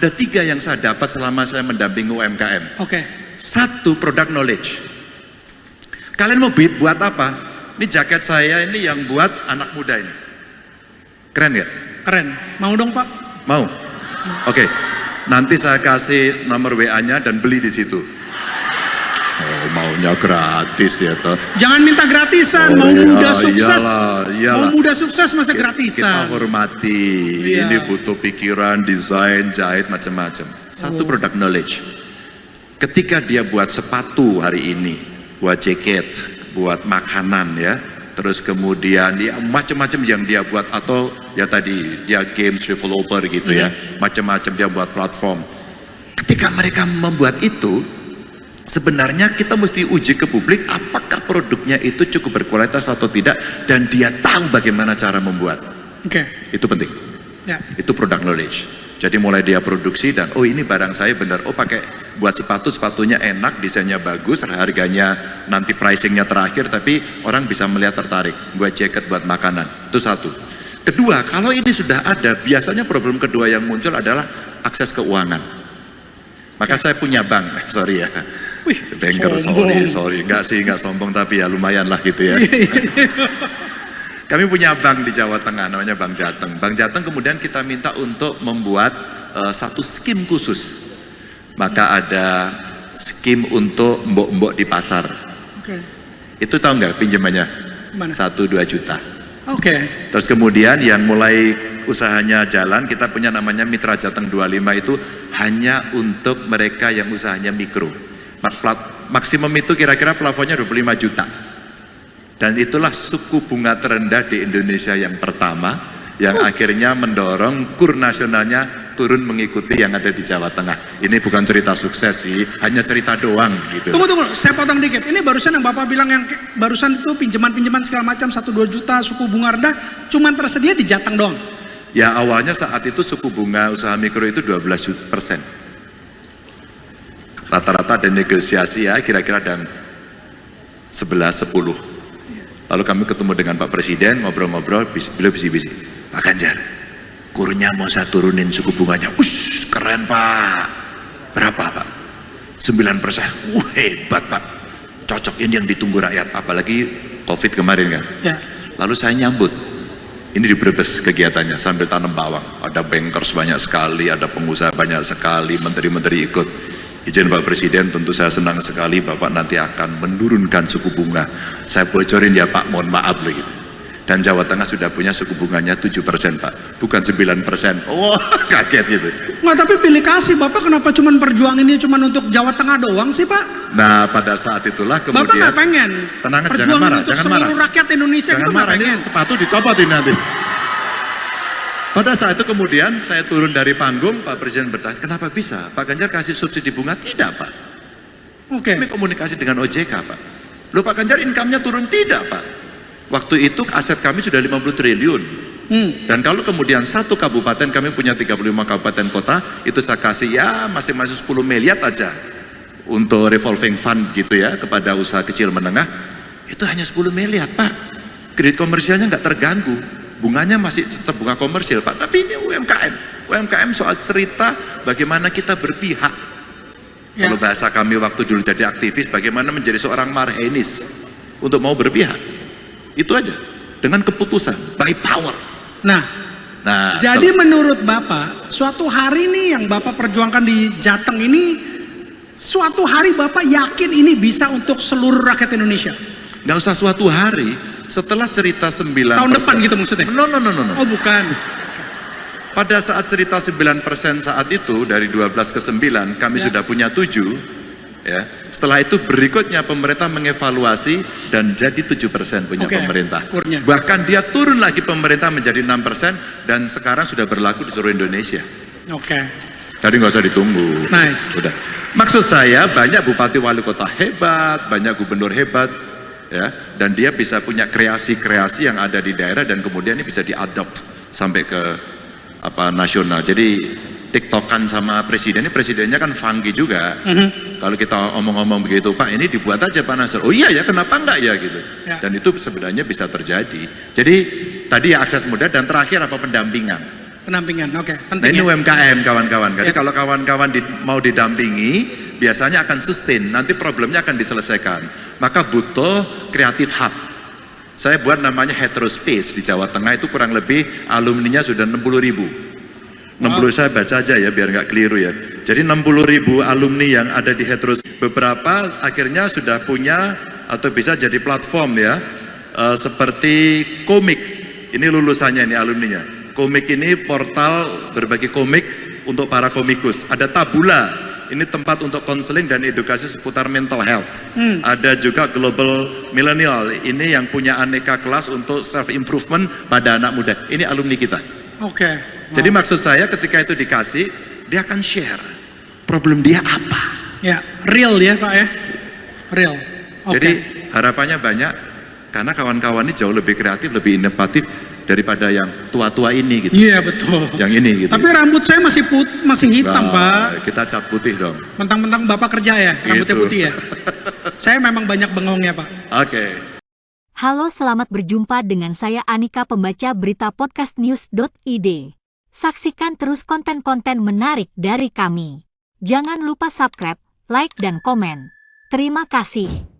Ada 3 yang saya dapat selama saya mendampingi UMKM. Oke. 1, product knowledge. Kalian mau buat apa? Ini jaket saya ini yang buat anak muda ini. Keren gak? Keren. Mau dong Pak? Mau? Oke. Nanti saya kasih nomor WA-nya dan beli di situ. Oh, maunya gratis ya toh. Jangan minta gratisan, mau muda sukses. Mau muda sukses masa gratisan. Kita hormati. Ini butuh pikiran, desain, jahit, macam-macam. 1 product knowledge. Ketika dia buat sepatu hari ini, buat jaket, buat makanan ya, terus kemudian ya macam-macam yang dia buat, atau ya tadi dia games developer gitu ya, macam-macam dia buat platform. Ketika mereka membuat itu, sebenarnya kita mesti uji ke publik apakah produknya itu cukup berkualitas atau tidak, dan dia tahu bagaimana cara membuat. Itu penting. Itu product knowledge. Jadi mulai dia produksi dan oh ini barang saya benar, oh pakai buat sepatunya enak, desainnya bagus, harganya nanti pricingnya terakhir, tapi orang bisa melihat tertarik. Buat jaket, buat makanan, itu 1. Kedua, kalau ini sudah ada, biasanya problem kedua yang muncul adalah akses keuangan. Maka saya punya bank, sorry ya, banker, sorry, enggak sombong, tapi ya lumayan lah gitu ya. Kami punya bank di Jawa Tengah, namanya Bank Jateng. Bank Jateng kemudian kita minta untuk membuat 1 skim khusus. Maka ada skim untuk mbok-mbok di pasar. Itu tahu nggak pinjamannya? 1-2 juta. Terus kemudian yang mulai usahanya jalan, kita punya namanya Mitra Jateng 25, itu hanya untuk mereka yang usahanya mikro. Maksimum itu kira-kira plafonnya 25 juta. Dan itulah suku bunga terendah di Indonesia yang pertama, yang akhirnya mendorong kur nasionalnya turun mengikuti yang ada di Jawa Tengah. Ini bukan cerita sukses sih, hanya cerita doang gitu. Tunggu, saya potong dikit. Ini barusan yang Bapak bilang, yang barusan itu pinjaman segala macam 1-2 juta, suku bunga rendah, cuman tersedia di Jateng doang? Ya awalnya saat itu suku bunga usaha mikro itu 12%. Rata-rata ada negosiasi ya kira-kira dan 11-10. Lalu kami ketemu dengan Pak Presiden, ngobrol-ngobrol, beliau bisi-bisi, Pak Ganjar, kurnya mau saya turunin suku bunganya. Keren Pak. Berapa Pak? 9%. Hebat Pak. Cocok, ini yang ditunggu rakyat, apalagi COVID kemarin kan. Lalu saya nyambut. Ini di Brebes kegiatannya sambil tanam bawang. Ada bankers banyak sekali, ada pengusaha banyak sekali, menteri-menteri ikut. Izin Pak Presiden, tentu saya senang sekali Bapak nanti akan menurunkan suku bunga. Saya bocorin ya Pak, mohon maaf begitu. Dan Jawa Tengah sudah punya suku bunganya 7% Pak, bukan 9%. Oh kaget gitu. Nggak, tapi pilih kasih Bapak, kenapa cuman perjuanginnya cuman untuk Jawa Tengah doang sih Pak? Nah pada saat itulah kemudian Bapak nggak pengen tenang, perjuangan marah, untuk seluruh rakyat Indonesia gitu nggak pengen? Ini sepatu dicopotin nanti. Pada saat itu kemudian saya turun dari panggung, Pak Presiden bertanya, kenapa bisa? Pak Ganjar kasih subsidi bunga? Tidak Pak. Kami komunikasi dengan OJK Pak. Loh Pak Ganjar income-nya turun? Tidak Pak. Waktu itu aset kami sudah 50 triliun. Dan kalau kemudian satu kabupaten, kami punya 35 kabupaten kota, itu saya kasih ya masing-masing 10 miliar aja untuk revolving fund gitu ya, kepada usaha kecil menengah, itu hanya 10 miliar Pak. Kredit komersialnya nggak terganggu. Bunganya masih tetap bunga komersil Pak, tapi ini UMKM soal cerita bagaimana kita berpihak. Kalau bahasa kami waktu dulu jadi aktivis, bagaimana menjadi seorang marhenis untuk mau berpihak. Itu aja, dengan keputusan, by power. Nah jadi menurut Bapak, suatu hari nih yang Bapak perjuangkan di Jateng ini, suatu hari Bapak yakin ini bisa untuk seluruh rakyat Indonesia? Nggak usah suatu hari. Setelah cerita 9%. Tahun depan gitu maksudnya? No. Oh bukan. Pada saat cerita 9% saat itu, dari 12 ke 9, kami sudah punya 7. Ya. Setelah itu berikutnya pemerintah mengevaluasi dan jadi 7% punya pemerintah. Bahkan dia turun lagi pemerintah menjadi 6% dan sekarang sudah berlaku di seluruh Indonesia. Tadi nggak usah ditunggu. Udah. Maksud saya banyak bupati wali kota hebat, banyak gubernur hebat. Ya, dan dia bisa punya kreasi-kreasi yang ada di daerah dan kemudian ini bisa diadopt sampai ke nasional. Jadi tiktokan sama presiden, ini presidennya kan funky juga. Kalau kita omong-omong begitu, Pak ini dibuat aja Pak Nasr. Oh iya ya, kenapa enggak ya gitu. Dan itu sebenarnya bisa terjadi. Jadi tadi ya akses mudah, dan terakhir apa pendampingan. Pendampingan, oke. Nah Penting ini ya. UMKM kawan-kawan. Jadi Yes. kalau kawan-kawan mau didampingi, biasanya akan sustain. Nanti problemnya akan diselesaikan. Maka butuh creative hub. Saya buat namanya Heterospace di Jawa Tengah, itu kurang lebih alumninya sudah 60.000. 60 saya baca aja ya biar nggak keliru ya. Jadi 60.000 alumni yang ada di Heterospace. Beberapa akhirnya sudah punya atau bisa jadi platform ya. Seperti komik. Ini lulusannya ini alumninya. Komik ini portal berbagi komik untuk para komikus. Ada Tabula, ini tempat untuk konseling dan edukasi seputar mental health. Ada juga Global Millennial, ini yang punya aneka kelas untuk self improvement pada anak muda. Ini alumni kita. Oke. Jadi maksud saya ketika itu dikasih, dia akan share problem dia apa. Ya, real ya Pak ya. Real. Oke. Jadi harapannya banyak karena kawan-kawan ini jauh lebih kreatif, lebih inovatif daripada yang tua-tua ini gitu. Iya betul. Yang ini gitu. Tapi rambut saya masih hitam Nah, Pak. kita cat putih dong. Mentang-mentang Bapak kerja ya, rambutnya Gitu. putih ya. Saya memang banyak bengongnya Pak. Oke. Halo, selamat berjumpa dengan saya Anika, pembaca berita podcastnews.id. Saksikan terus konten-konten menarik dari kami. Jangan lupa subscribe, like, dan komen. Terima kasih.